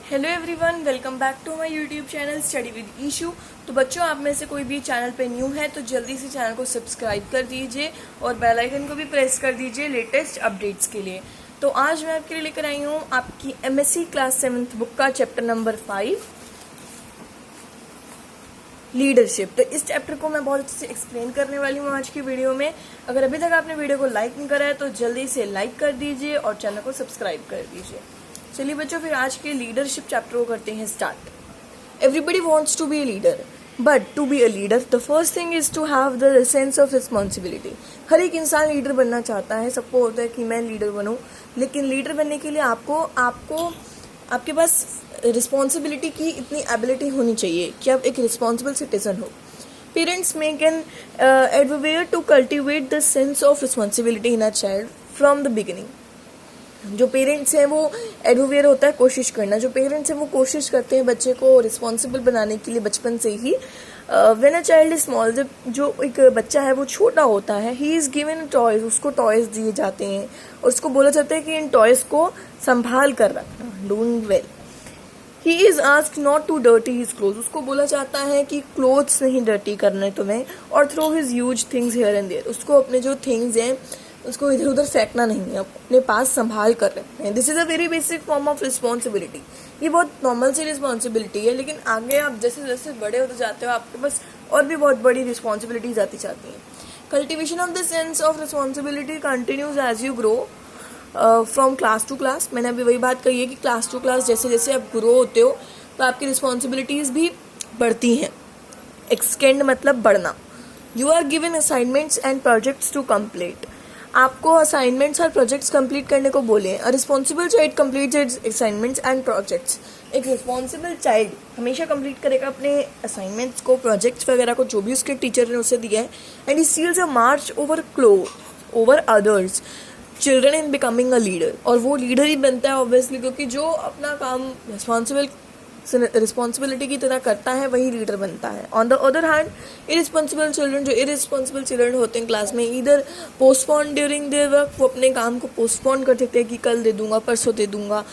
Hello everyone, welcome back to my YouTube channel study with Ishu. तो बच्चों, आप में से कोई भी चैनल पे न्यू है तो जल्दी से चैनल को सब्सक्राइब कर दीजिए और बेल आइकन को भी प्रेस कर दीजिए लेटेस्ट अपडेट्स के लिए। तो आज मैं आपके लिए लेकर आई हूँ आपकी एमएससी क्लास 7th बुक का चैप्टर नंबर 5 लीडरशिप। तो इस चैप्टर को मैं बहुत अच्छे से एक्सप्लेन करने वाली हूँ आज की वीडियो में। अगर अभी तक आपने वीडियो को लाइक नहीं करा है तो जल्दी से लाइक कर दीजिए और चैनल को सब्सक्राइब कर दीजिए। चलिए बच्चों, फिर आज के लीडरशिप चैप्टर को करते हैं start. Everybody wants to be a leader, but to be a leader the first thing is to have the sense of responsibility. हर एक इंसान लीडर बनना चाहता है, सबको होता है कि मैं लीडर बनूं, लेकिन लीडर बनने के लिए आपको आपके पास रिस्पॉन्सिबिलिटी की इतनी एबिलिटी होनी चाहिए कि आप एक रिस्पॉन्सिबल सिटीजन हो। Parents make an advocate to cultivate the sense of responsibility in a child from the beginning. जो पेरेंट्स हैं वो एडवोकेट होता है कोशिश करना। जो पेरेंट्स हैं वो कोशिश करते हैं बच्चे को रिस्पॉन्सिबल बनाने के लिए बचपन से ही। When a child is small, जब जो एक बच्चा है वो छोटा होता है, ही इज गिवन टॉयज, उसको टॉयज दिए जाते हैं और उसको बोला जाता है कि इन टॉयज को संभाल कर रखना, doing well. He is asked not to dirty his cloth, उसको बोला जाता है कि क्लोथ्स नहीं डर्टी करना है तुम्हें, और throw his use things here and there, उसको अपने जो थिंग्स हैं उसको इधर उधर फेंकना नहीं है, अपने पास संभाल कर रखते हैं। This is a very basic form of responsibility. ये बहुत नॉर्मल सी रिस्पॉन्सिबिलिटी है, लेकिन आगे आप जैसे जैसे बड़े होते जाते हो आपके पास और भी बहुत बड़ी रिस्पॉन्सिबिलिटीज आती जाती हैं। Cultivation of the sense of responsibility continues as you grow from class to class. मैंने अभी वही बात कही है कि क्लास टू क्लास जैसे जैसे आप ग्रो होते हो तो आपकी रिस्पॉन्सिबिलिटीज भी बढ़ती हैं। एक्सटेंड मतलब बढ़ना। You are given assignments and projects to complete, आपको असाइनमेंट्स और प्रोजेक्ट्स कंप्लीट करने को बोले हैं। Responsible child completes its assignments and projects. एक रिस्पॉन्सिबल चाइल्ड हमेशा कंप्लीट करेगा अपने असाइनमेंट्स को, प्रोजेक्ट्स वगैरह को जो भी उसके टीचर ने उसे दिया है। And he steals a march over others children in becoming a leader, और वो लीडर ही बनता है ऑब्वियसली, क्योंकि जो अपना काम रिस्पॉन्सिबिलिटी की तरह करता है वही लीडर बनता है। On the other hand irresponsible children, जो इरिस्पॉन्सिबल चिल्ड्रन होते हैं क्लास में, इधर पोस्टपोन ड्यूरिंग देयर वर्क, वो अपने काम को पोस्टपोन कर देते हैं कि कल दे दूंगा, परसों दे दूंगा,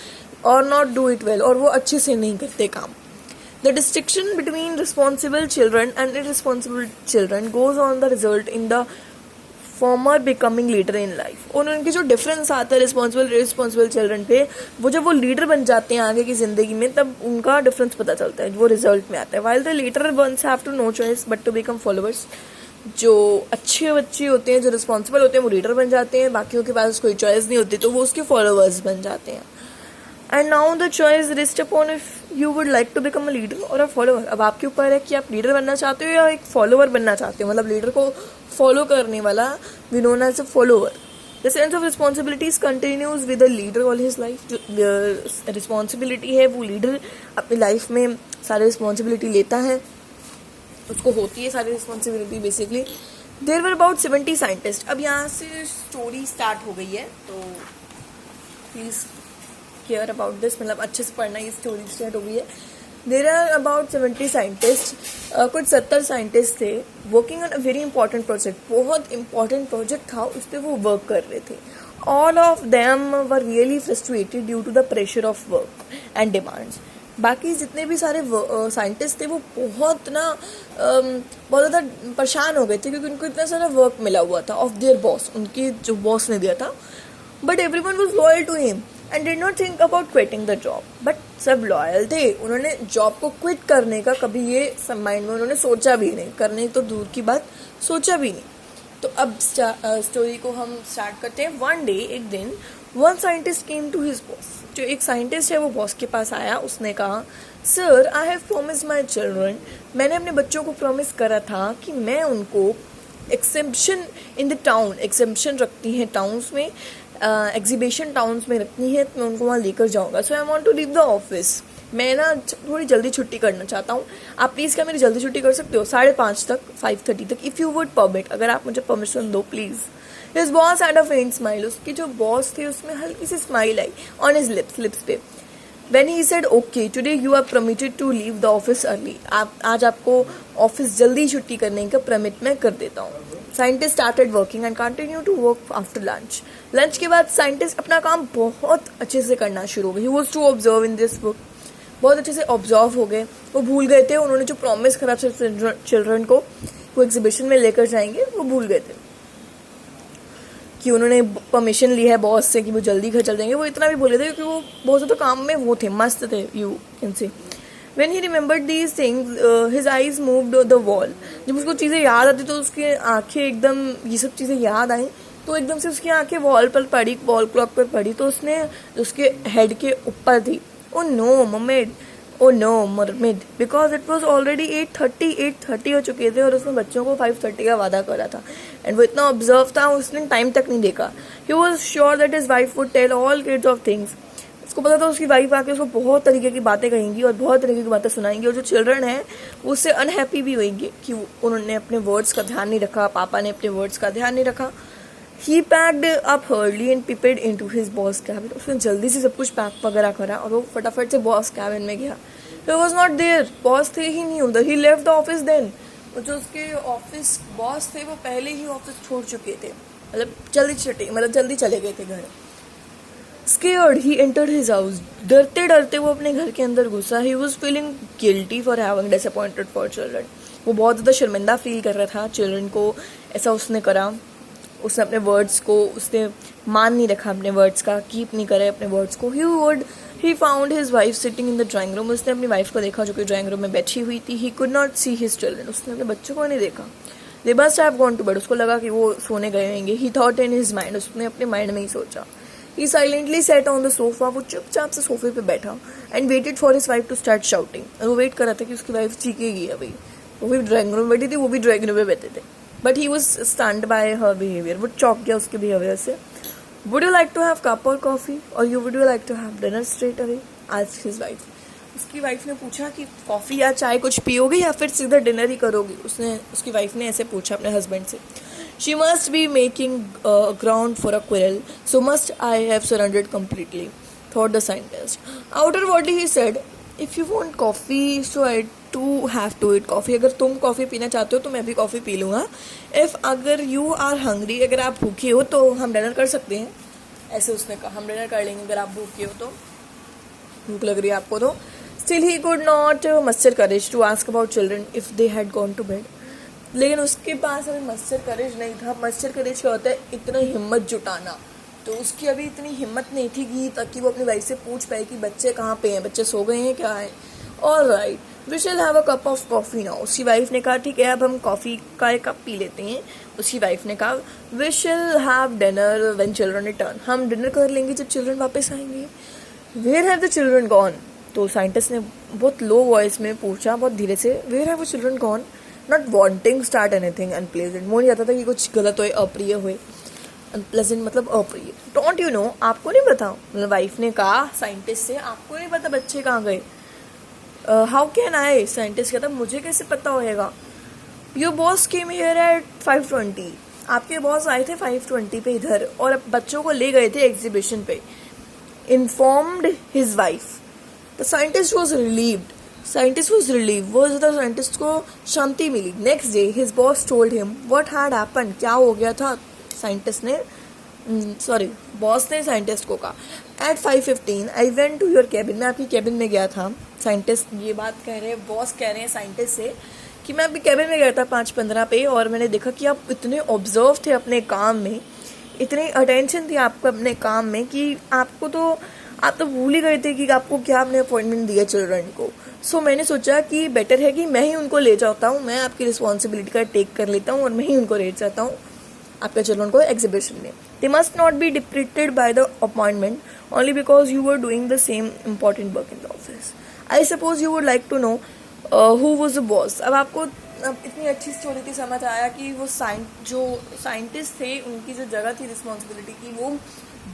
और नॉट डू इट वेल, और वो अच्छे से नहीं करते काम। The distinction between responsible children and irresponsible children goes on the result in the former becoming leader in life. और उनके जो डिफरेंस आता है रिस्पॉन्सिबल चिल्ड्रन पे, वो जब वो लीडर बन जाते हैं आगे की जिंदगी में, तब उनका डिफरेंस पता चलता है, वो रिजल्ट में आता है। While the leader ones have to no choice but to become followers. जो अच्छे बच्चे होते हैं, जो रिस्पॉन्सिबल होते हैं, वो लीडर बन जाते हैं, बाकियों के पास कोई चॉइस नहीं होती तो वो उसके फॉलोअर्स बन जाते हैं। And now the choice rest upon if you would like to become a leader और अ फॉलोअर। अब आपके ऊपर है कि आप लीडर बनना चाहते हो या एक फॉलोअर बनना चाहते हो, मतलब लीडर को फॉलो करने वाला, we known as a follower. The sense of responsibilities continues with the leader all his life. जो रिस्पॉन्सिबिलिटी है वो लीडर अपनी लाइफ में सारी रिस्पॉन्सिबिलिटी लेता है, उसको होती है सारी responsibility basically. There were about 70 scientist. अब यहाँ से स्टोरी स्टार्ट हो गई है, तो प्लीज केयर अबाउट दिस, मतलब अच्छे से पढ़ना, ये स्टोरी स्टार्ट हो गई है। देर आर अबाउट 70 साइंटिस्ट, कुछ 70 साइंटिस्ट थे, working on a very important project. बहुत इंपॉर्टेंट प्रोजेक्ट था, उस पर वो वर्क कर रहे थे। All of them were really frustrated due to the pressure of work and demands. बाकी जितने भी सारे साइंटिस्ट थे वो बहुत बहुत ज़्यादा परेशान हो गए थे, क्योंकि उनको इतना सारा वर्क मिला हुआ था ऑफ देयर बॉस, उनकी जो बॉस ने दिया था। But everyone was loyal to him and did not think about quitting the job. But सब लॉयल थे, उन्होंने जॉब को क्विट करने का कभी ये माइंड में उन्होंने सोचा भी नहीं, करने तो दूर की बात, सोचा भी नहीं। तो अब स्टोरी को हम स्टार्ट करते हैं। वन डे, एक दिन, one scientist came to his boss. जो एक साइंटिस्ट है वो बॉस के पास आया, उसने कहा, sir I have promised my children, मैंने अपने बच्चों को प्रॉमिस करा था कि मैं उनको exemption in the town, exemption रखती हैं टाउन्स में, एग्जीबिशन टाउन्स में रखनी है, तो मैं उनको वहाँ लेकर जाऊँगा। So I want to leave the office, मैं ना थोड़ी जल्दी छुट्टी करना चाहता हूँ, आप प्लीज़ क्या मेरी जल्दी छुट्टी कर सकते हो, 5:30 तक, 5:30 तक, इफ़ यू वुड परमिट, अगर आप मुझे परमिशन दो please. His boss had a faint smile, उसकी जो बॉस थे उसमें हल्की सी स्माइल आई ऑन हिज लिप्स पे। When he said, okay, today you are permitted to leave the office early. आज आपको ऑफिस जल्दी छुट्टी करने का परमिट मैं कर देता हूँ। Scientist started working and continue to work after lunch. Lunch के बाद साइंटिस्ट अपना काम बहुत अच्छे से करना शुरू हो गए। He was to observe in this book बहुत अच्छे से ऑब्जर्व हो गए, वो भूल गए थे उन्होंने जो प्रॉमिस करा था चिल्ड्रन को वो एग्जीबिशन में लेकर जाएंगे, वो भूल गए थे कि उन्होंने परमिशन ली है बॉस से कि वो जल्दी घर चल जाएंगे, वो इतना भी भूल गए थे क्योंकि वो बहुत ज़्यादा काम में वो थे, मस्त थे, you can say. When he remembered these things, his eyes moved the wall. जब उसको चीज़ें याद आती तो उसकी आंखें एकदम, ये सब चीज़ें याद आई तो एकदम से उसकी आंखें वॉल पर पड़ी, वॉल क्लॉक पर पड़ी, तो उसने उसके हेड के ऊपर थी। Oh no mermaid, oh no mermaid, because it was already 8:30 हो चुके थे और उसने बच्चों को 5:30 का वादा करा था। एंड वो इतना ऑब्जर्व था, उसने टाइम तक नहीं देखा। He was sure that his wife would tell all kids of things. उसको पता था उसकी वाइफ आके उसको बहुत तरीके की बातें कहेंगी और बहुत तरीके की बातें सुनाएंगी, और जो चिल्ड्रन है वो उससे अनहैप्पी भी होंगे कि उन्होंने अपने वर्ड्स का ध्यान नहीं रखा, पापा ने अपने वर्ड्स का ध्यान नहीं रखा। ही पैक्ड अप हर्ली and peeped into his boss cabin. उसने जल्दी से सब कुछ पैक वगैरह करा और वो फटाफट से बॉस कैबिन में गया। He was not there, boss थे ही नहीं उधर। He left the office then. जो उसके ऑफिस बॉस थे वो पहले ही ऑफिस छोड़ चुके थे, मतलब जल्दी चले गए थे घर। Scared, he entered his house. डरते डरते वो अपने घर के अंदर घुसा। He was feeling guilty for having disappointed for children. वो बहुत ज़्यादा शर्मिंदा फील कर रहा था चिल्ड्रन को, ऐसा उसने करा। उसने अपने वर्ड्स को, उसने मान नहीं रखा अपने वर्ड्स का, कीप नहीं करे अपने वर्ड्स को। He found his wife sitting in the drawing room. उसने अपनी वाइफ को देखा जो कि ड्राइंग रूम में बैठी हुई थी। He could not see his children. उसने अपने बच्चों को नहीं देखा। They must have gone to bed. उसको लगा कि वो सोने गए होंगे। He thought in his mind. उसने अपने माइंड में ही सोचा। He silently sat on the sofa. वो चुपचाप से सोफे पे बैठा and waited for his wife to start shouting. और वो वेट कर रहा था कि उसकी वाइफ चीखेगी अभी। वो भी ड्राइंग रूम में बैठी थी, वो भी ड्राइंग रूम में बैठे थे। But he was stunned by her behavior. वो चौंक गया उसके बिहेवियर से। Would you like to have cup or coffee or would you like to have dinner straight away? Asked his wife. उसकी वाइफ ने पूछा कि कॉफ़ी या चाय कुछ पियोगे या फिर सीधा डिनर ही करोगी। उसकी वाइफ ने ऐसे पूछा अपने हस्बैंड से। She must be making ground for a quarrel, so must I have surrendered completely, thought the scientist. Outwardly he said, if you want coffee, so I too have to eat coffee. अगर तुम coffee पीना चाहते हो तो मैं भी coffee P लूँगा। If अगर you are hungry, अगर आप भूखे हो तो हम डिनर कर सकते हैं। ऐसे उसने कहा, हम डिनर कर लेंगे अगर आप भूखे हो तो, भूख लग रही है आपको तो। Still he could not muster courage to ask about children if they had gone to bed. लेकिन उसके पास अभी मस्टर करेज नहीं था। मस्टर करेज क्या होता है? इतना हिम्मत जुटाना। तो उसकी अभी इतनी हिम्मत नहीं थी कि ताकि वो अपनी वाइफ से पूछ पाए कि बच्चे कहाँ पे हैं, बच्चे सो गए हैं क्या है। All right, we shall have a cup of coffee now. उसकी वाइफ ने कहा ठीक है अब हम कॉफ़ी का एक कप पी लेते हैं। उसकी वाइफ ने कहा we shall have dinner when children return. हम डिनर कर लेंगे जब चिल्ड्रन वापस आएंगे। Where have the children gone? तो साइंटिस्ट ने बहुत लो वॉइस में पूछा, बहुत धीरे से, where have the children gone? Not wanting start anything unpleasant. वो नहीं आता था कि कुछ गलत हो, अप्रिय हुए। अनप्लेजेंट मतलब अप्रिय। डोंट यू नो, आपको नहीं पता? मतलब वाइफ ने कहा साइंटिस्ट से, आपको नहीं पता बच्चे कहाँ गए? How can I? साइंटिस्ट कहता मुझे कैसे पता होएगा? Your boss came here eight 5:20। आपके बॉस आए थे 5:20 पे इधर और बच्चों को ले गए थे एग्जीबिशन पे। Informed his wife. The scientist was relieved. वो ज़्यादा साइंटिस्ट को शांति मिली। Next day his boss told him what had happened. क्या हो गया था? बॉस ने साइंटिस्ट को कहा at 5:15 I went to your cabin. मैं आपकी कैबिन में गया था। साइंटिस्ट ये बात कह रहे हैं, बॉस कह रहे हैं साइंटिस्ट से कि मैं आपकी कैबिन में गया था 5:15 पे और मैंने देखा कि आप इतने ऑब्जर्व थे अपने काम में, इतनी अटेंशन थी आपको अपने काम में कि आप तो भूल ही गए थे कि आपको क्या आपने अपॉइंटमेंट दिया चिल्ड्रन को। सो मैंने सोचा कि बेटर है कि मैं ही उनको ले जाता हूँ, मैं आपकी रिस्पॉन्सिबिलिटी का टेक कर लेता हूँ और मैं ही उनको ले जाता हूँ आपके चिल्ड्रन को एग्जीबिशन में। They must not be deprived by the appointment only because you were doing the same important work in the office. I suppose you would like to know who was the boss. अब इतनी अच्छी story थी, समझ आया कि वो जो scientist थे उनकी जो जगह थी रिस्पॉन्सिबिलिटी की वो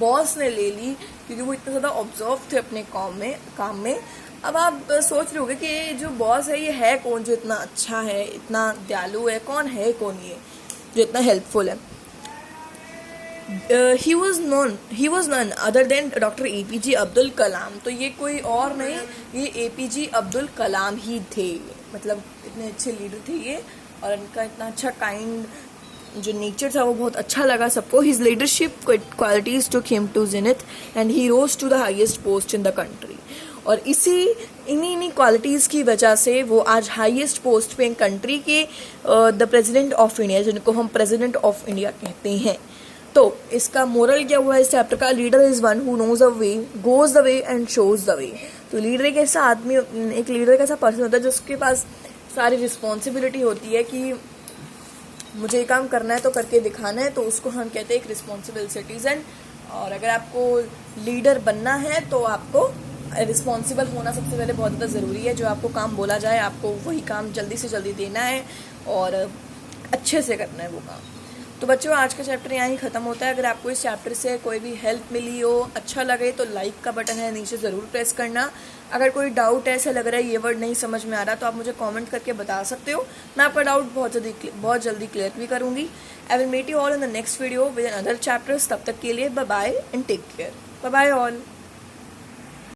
बॉस ने ले ली क्योंकि वो इतना ज़्यादा ऑब्जर्व थे अपने काम में। अब आप सोच रहे होंगे कि ये जो बॉस है ये है कौन जो इतना अच्छा है, इतना दयालु है, कौन है कौन ये जो इतना हेल्पफुल है? He was none other than doctor APJ Abdul Kalam. तो ये कोई और नहीं, ये APJ अब्दुल कलाम ही थे। मतलब इतने अच्छे लीडर थे ये और इनका इतना अच्छा काइंड जो नेचर था वो बहुत अच्छा लगा सबको। His leadership qualities took him to zenith and he rose to the highest post in the country. और इसी इन्हीं क्वालिटीज़ की वजह से वो आज हाईएस्ट पोस्ट पे कंट्री के द प्रेसिडेंट ऑफ इंडिया, जिनको हम प्रेसिडेंट ऑफ इंडिया कहते हैं। तो इसका मोरल क्या हुआ इस चैप्टर का? Leader is one who knows the way, goes the way and shows the way. तो लीडर एक ऐसा आदमी, एक लीडर एक ऐसा पर्सन होता है जिसके पास सारी रिस्पॉन्सिबिलिटी होती है कि मुझे ये काम करना है तो करके दिखाना है, तो उसको हम कहते हैं एक रिस्पॉन्सिबल सिटीजन। और अगर आपको लीडर बनना है तो आपको रिस्पॉन्सिबल होना सबसे पहले बहुत ज़्यादा ज़रूरी है। जो आपको काम बोला जाए आपको वही काम जल्दी से जल्दी देना है और अच्छे से करना है वो काम। तो बच्चों, आज का चैप्टर यहाँ ही ख़त्म होता है। अगर आपको इस चैप्टर से कोई भी हेल्प मिली हो, अच्छा लगे, तो लाइक का बटन है नीचे ज़रूर प्रेस करना। अगर कोई डाउट ऐसा लग रहा है ये वर्ड नहीं समझ में आ रहा तो आप मुझे कमेंट करके बता सकते हो। मैं आपका डाउट बहुत जल्दी क्लियर भी करूँगी। I will meet you all in the next video with another chapters. तब तक के लिए bye bye and take care. Bye bye all.